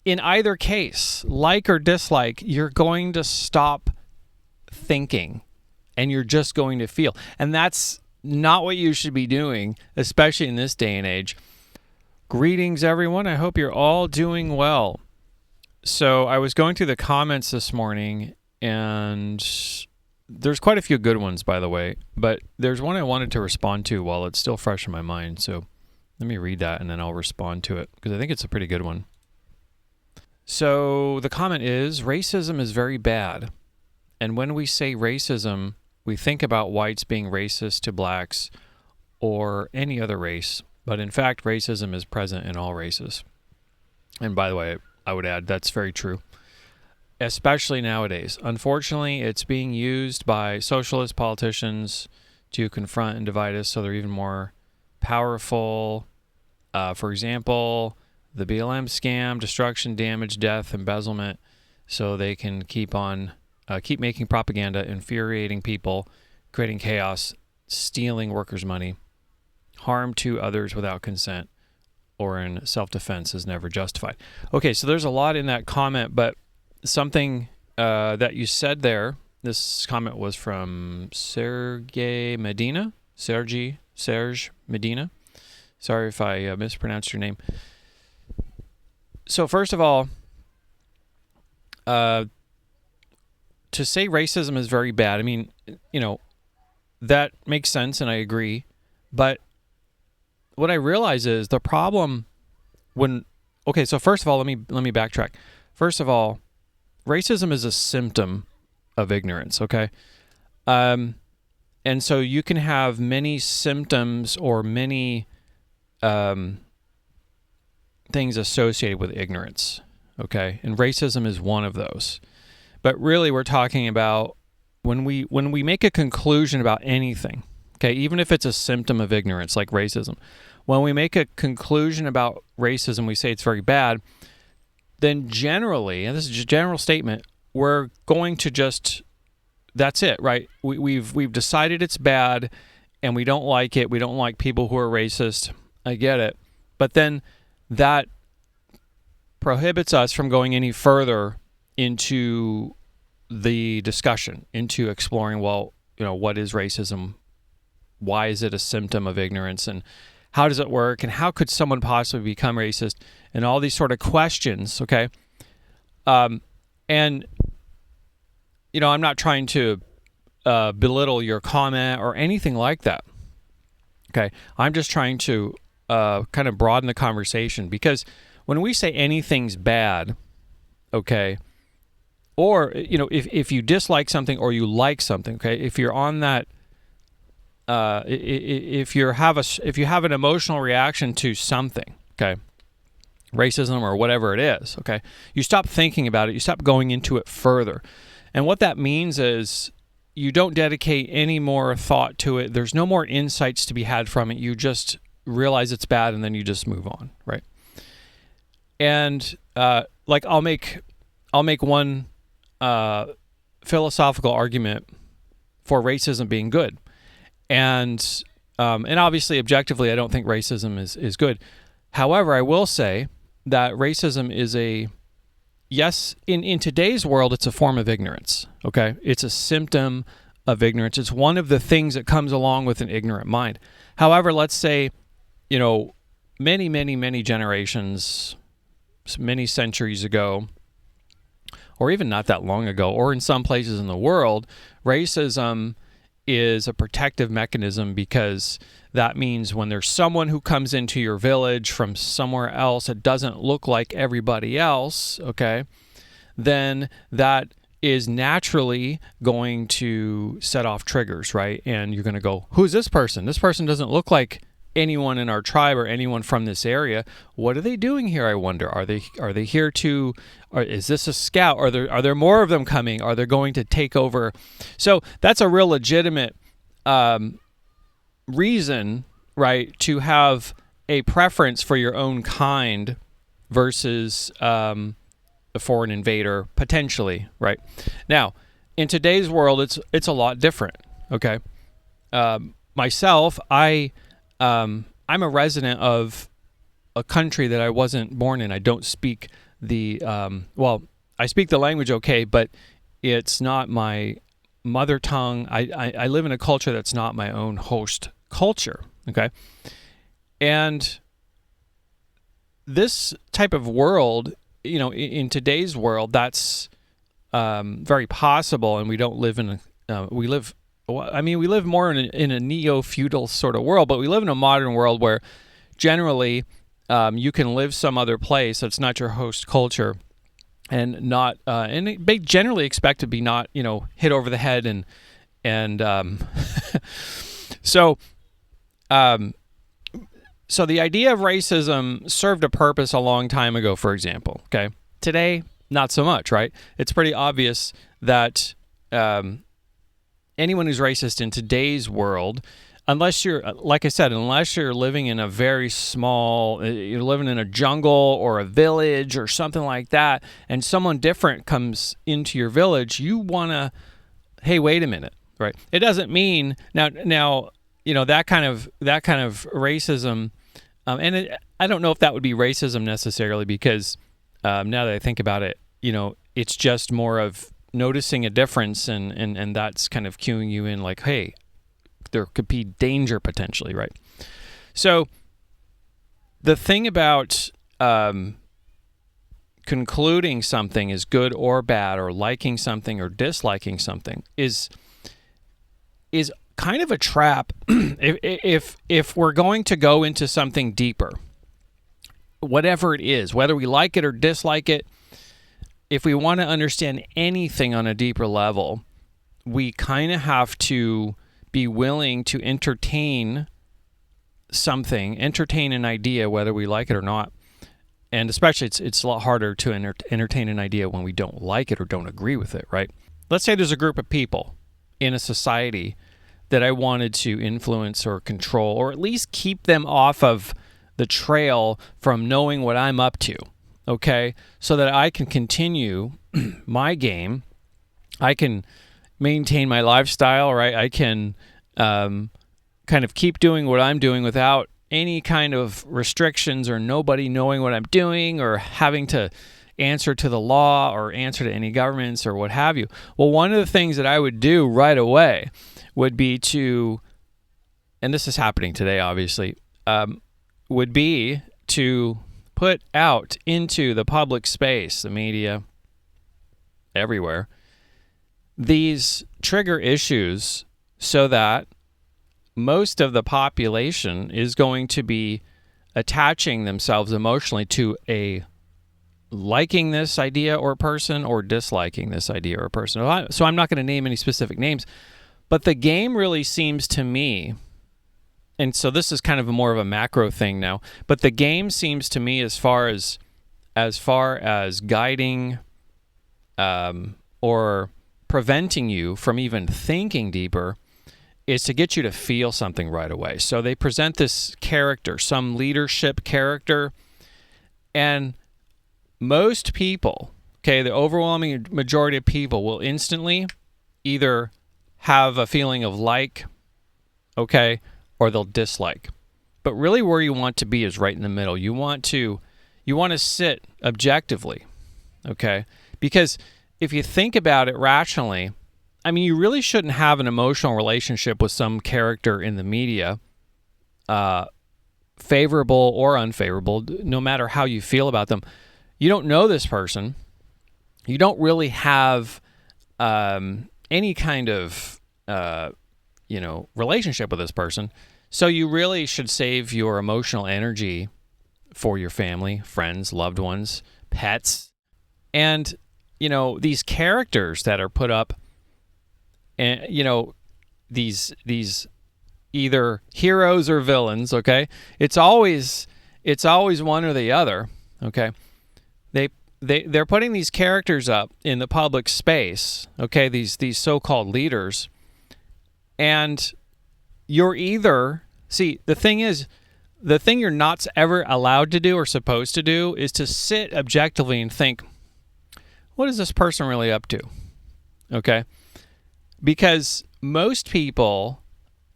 in either case, like or dislike, you're going to stop thinking and you're just going to feel. And that's not what you should be doing, especially in this day and age. Greetings, everyone. I hope you're all doing well. So I was going through the comments this morning, and there's quite a few good ones, by the way, but there's one I wanted to respond to while it's still fresh in my mind. So let me read that and then I'll respond to it because I think it's a pretty good one. So the comment is, racism is very bad. And when we say racism, we think about whites being racist to blacks or any other race. But in fact, racism is present in all races. And by the way, I would add that's very true, especially nowadays. Unfortunately, it's being used by socialist politicians to confront and divide us so they're even more powerful. For example, the BLM scam, destruction, damage, death, embezzlement, so they can keep making propaganda, infuriating people, creating chaos, stealing workers' money. Harm to others without consent or in self-defense is never justified. Okay, so there's a lot in that comment, but something that you said there, this comment was from Serge Medina. Sorry if I mispronounced your name. So first of all, to say racism is very bad, I mean, that makes sense and I agree, but what I realize is the problem so first of all, let me backtrack. First of all, racism is a symptom of ignorance, okay? And so you can have many symptoms or many things associated with ignorance, okay? And racism is one of those. But really we're talking about when we make a conclusion about anything, okay, even if it's a symptom of ignorance like racism, when we make a conclusion about racism, we say it's very bad, then generally, and this is a general statement, we're going to that's it, right? We've decided it's bad and we don't like it. We don't like people who are racist. I get it. But then that prohibits us from going any further into the discussion, into exploring, what is racism? Why is it a symptom of ignorance? And how does it work? And how could someone possibly become racist? And all these sort of questions, okay? And, I'm not trying to belittle your comment or anything like that, okay? I'm just trying to kind of broaden the conversation because when we say anything's bad, okay, or, if you dislike something or you like something, okay, if you're on that, if you have an emotional reaction to something, okay, racism or whatever it is, okay, you stop thinking about it, you stop going into it further. And what that means is you don't dedicate any more thought to it. There's no more insights to be had from it. You just realize it's bad and then you just move on, right? And I'll make one philosophical argument for racism being good. And obviously, objectively, I don't think racism is good. However, I will say that racism is in today's world, it's a form of ignorance, okay? It's a symptom of ignorance. It's one of the things that comes along with an ignorant mind. However, let's say, many, many, many generations, many centuries ago, or even not that long ago, or in some places in the world, racism is a protective mechanism because that means when there's someone who comes into your village from somewhere else that doesn't look like everybody else, okay, then that is naturally going to set off triggers, right? And you're going to go, who's this person? This person doesn't look like anyone in our tribe or anyone from this area. What are they doing here, I wonder? Are they here to, or is this a scout? Are there more of them coming? Are they going to take over? So that's a real legitimate reason, right, to have a preference for your own kind versus a foreign invader, potentially, right? Now, in today's world, it's a lot different, okay? Myself, I'm a resident of a country that I wasn't born in. I don't speak well, I speak the language okay, but it's not my mother tongue. I live in a culture that's not my own host culture, okay? And this type of world, in today's world, that's very possible, and we don't live in we live more in a neo-feudal sort of world, but we live in a modern world where generally you can live some other place that's not your host culture, and not and they generally expect to be not hit over the head and so the idea of racism served a purpose a long time ago, for example. Okay, today not so much, right? It's pretty obvious that anyone who's racist in today's world, unless you're, like I said, unless you're living in a very small, you're living in a jungle or a village or something like that, and someone different comes into your village, you want to, hey, wait a minute, right? It doesn't mean now that kind of racism, and I don't know if that would be racism necessarily, because now that I think about it, it's just more of noticing a difference, and that's kind of cueing you in, like, hey, there could be danger potentially, right? So the thing about concluding something is good or bad, or liking something or disliking something, is kind of a trap if we're going to go into something deeper, whatever it is, whether we like it or dislike it. If we want to understand anything on a deeper level, we kind of have to be willing to entertain an idea, whether we like it or not. And especially it's a lot harder to entertain an idea when we don't like it or don't agree with it, right? Let's say there's a group of people in a society that I wanted to influence or control, or at least keep them off of the trail from knowing what I'm up to, okay? So that I can continue my game. I can maintain my lifestyle, right? I can kind of keep doing what I'm doing without any kind of restrictions, or nobody knowing what I'm doing, or having to answer to the law or answer to any governments or what have you. Well, one of the things that I would do right away would be to, and this is happening today, obviously, would be to put out into the public space, the media, everywhere, these trigger issues, so that most of the population is going to be attaching themselves emotionally to a liking this idea or person, or disliking this idea or person. So I'm not going to name any specific names, but the game really seems to me, and so this is kind of more of a macro thing now, but the game seems to me, as far as guiding or preventing you from even thinking deeper, is to get you to feel something right away. So they present this character, some leadership character, and most people, okay, the overwhelming majority of people will instantly either have a feeling of like, okay, or they'll dislike. But really where you want to be is right in the middle. You want to sit objectively, okay? Because if you think about it rationally, I mean, you really shouldn't have an emotional relationship with some character in the media, favorable or unfavorable, no matter how you feel about them. You don't know this person. You don't really have any kind of relationship with this person. So you really should save your emotional energy for your family, friends, loved ones, pets. And, these characters that are put up, and, these either heroes or villains, okay? It's always one or the other, okay? They're putting these characters up in the public space, okay? These so-called leaders, and you're either, see, the thing you're not ever allowed to do or supposed to do is to sit objectively and think, what is this person really up to? Okay? Because most people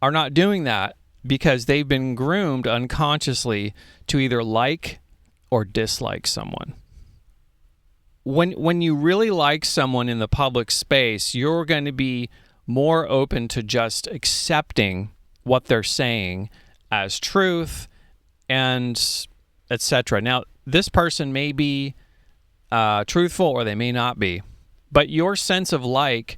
are not doing that because they've been groomed unconsciously to either like or dislike someone. when you really like someone in the public space, you're going to be more open to just accepting what they're saying as truth and etc. Now, this person may be truthful or they may not be, but your sense of like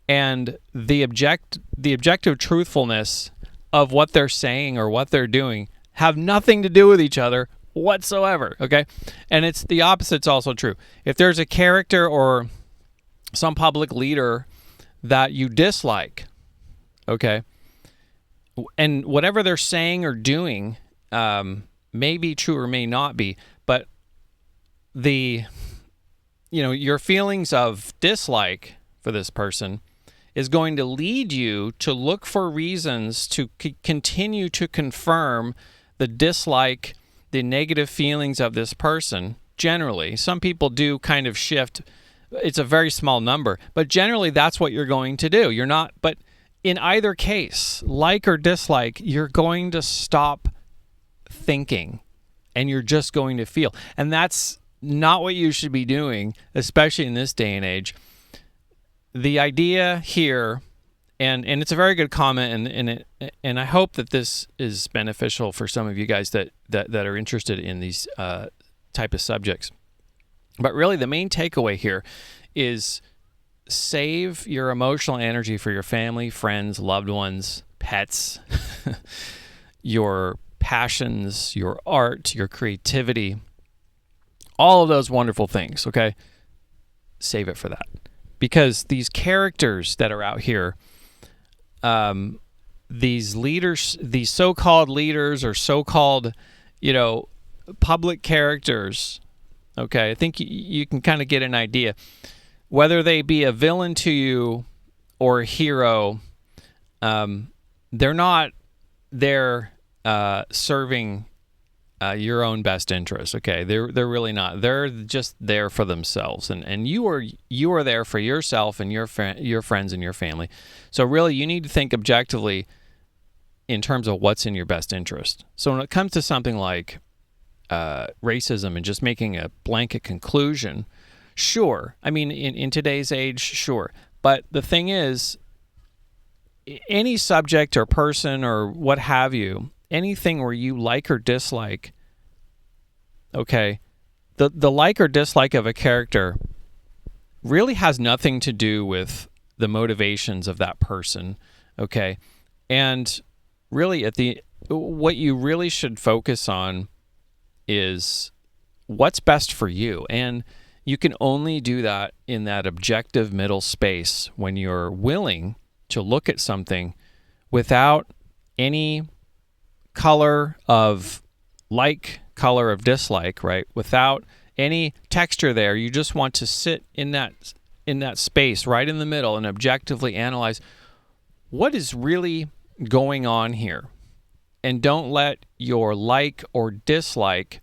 and the objective truthfulness of what they're saying or what they're doing have nothing to do with each other whatsoever, okay? And it's the opposite's also true. If there's a character or some public leader that you dislike, okay, and whatever they're saying or doing may be true or may not be, but your feelings of dislike for this person is going to lead you to look for reasons to continue to confirm the dislike, the negative feelings of this person. Generally, some people do kind of shift. It's a very small number, but generally that's what you're going to do. You're not, but in either case, like or dislike, you're going to stop thinking and you're just going to feel. And that's not what you should be doing, especially in this day and age. The idea here, and it's a very good comment, and I hope that this is beneficial for some of you guys that are interested in these type of subjects. But really, the main takeaway here is save your emotional energy for your family, friends, loved ones, pets, your passions, your art, your creativity, all of those wonderful things, okay? Save it for that. Because these characters that are out here, these leaders, these so-called leaders or so-called, public characters, okay, I think you can kind of get an idea. Whether they be a villain to you or a hero, they're not there serving your own best interest. Okay, they're really not. They're just there for themselves, and you are there for yourself and your friends and your family. So really, you need to think objectively in terms of what's in your best interest. So when it comes to something like racism and just making a blanket conclusion, sure. I mean, in today's age, sure. But the thing is, any subject or person or what have you, anything where you like or dislike, okay, the like or dislike of a character really has nothing to do with the motivations of that person, okay? And really what you really should focus on is what's best for you. And you can only do that in that objective middle space when you're willing to look at something without any color of like, color of dislike, right? Without any texture there. You just want to sit in that space right in the middle and objectively analyze what is really going on here. And don't let your like or dislike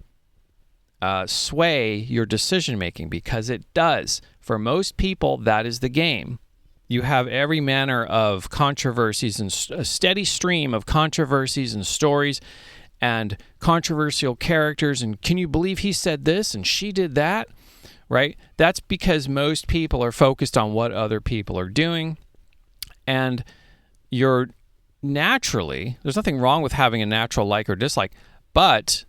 sway your decision making, because it does. For most people, that is the game. You have every manner of controversies and a steady stream of controversies and stories and controversial characters. And can you believe he said this and she did that? Right? That's because most people are focused on what other people are doing. And you're naturally, there's nothing wrong with having a natural like or dislike, but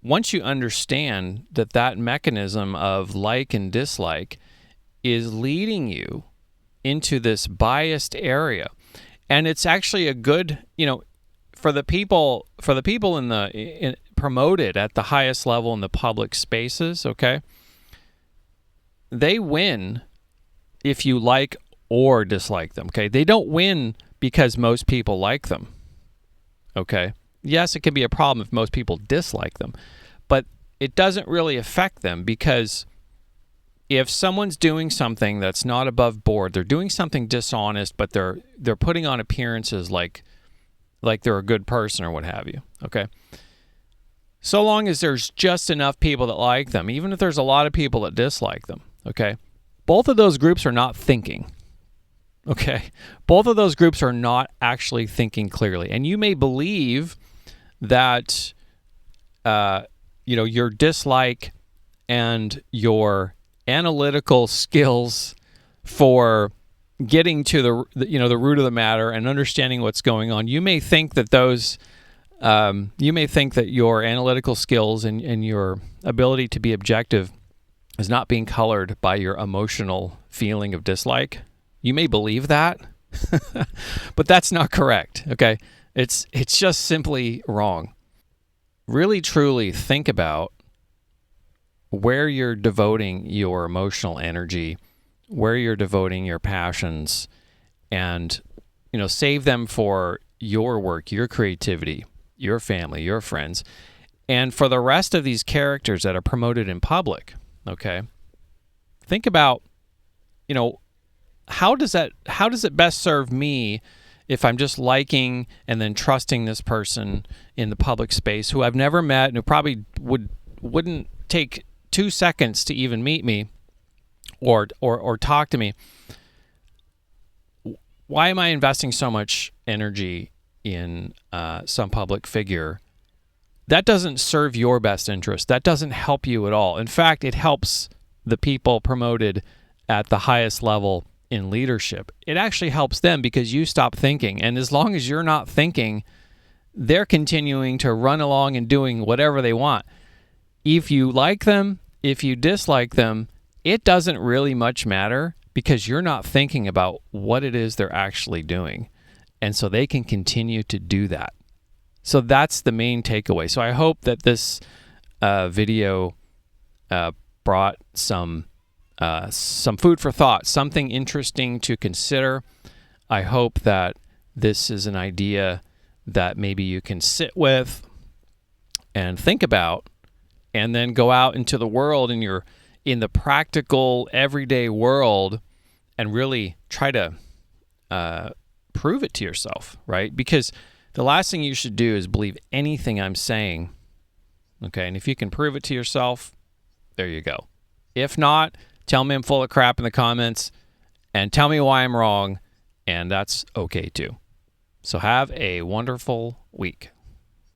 once you understand that mechanism of like and dislike is leading you into this biased area, and it's actually a good, for the people in promoted at the highest level in the public spaces, okay, they win if you like or dislike them, okay? They don't win because most people like them, okay? Yes, it can be a problem if most people dislike them, but it doesn't really affect them, because if someone's doing something that's not above board, they're doing something dishonest, but they're putting on appearances like they're a good person or what have you, okay? So long as there's just enough people that like them, even if there's a lot of people that dislike them, okay? Both of those groups are not thinking, okay? Both of those groups are not actually thinking clearly. And you may believe that, your dislike and your analytical skills for getting to the root of the matter and understanding what's going on. You may think that your analytical skills and your ability to be objective is not being colored by your emotional feeling of dislike. You may believe that, but that's not correct. Okay, it's just simply wrong. Really, truly think about where you're devoting your emotional energy, where you're devoting your passions, and save them for your work, your creativity, your family, your friends, and for the rest of these characters that are promoted in public. Okay, think about how does it best serve me if I'm just liking and then trusting this person in the public space who I've never met and who probably wouldn't take 2 seconds to even meet me or talk to me. Why am I investing so much energy in some public figure? That doesn't serve your best interest. That doesn't help you at all. In fact, it helps the people promoted at the highest level in leadership. It actually helps them because you stop thinking. And as long as you're not thinking, they're continuing to run along and doing whatever they want. If you like them, if you dislike them, it doesn't really much matter because you're not thinking about what it is they're actually doing. And so they can continue to do that. So that's the main takeaway. So I hope that this video brought some food for thought, something interesting to consider. I hope that this is an idea that maybe you can sit with and think about, and then go out into the world in the practical, everyday world and really try to prove it to yourself, right? Because the last thing you should do is believe anything I'm saying, okay? And if you can prove it to yourself, there you go. If not, tell me I'm full of crap in the comments and tell me why I'm wrong, and that's okay too. So have a wonderful week.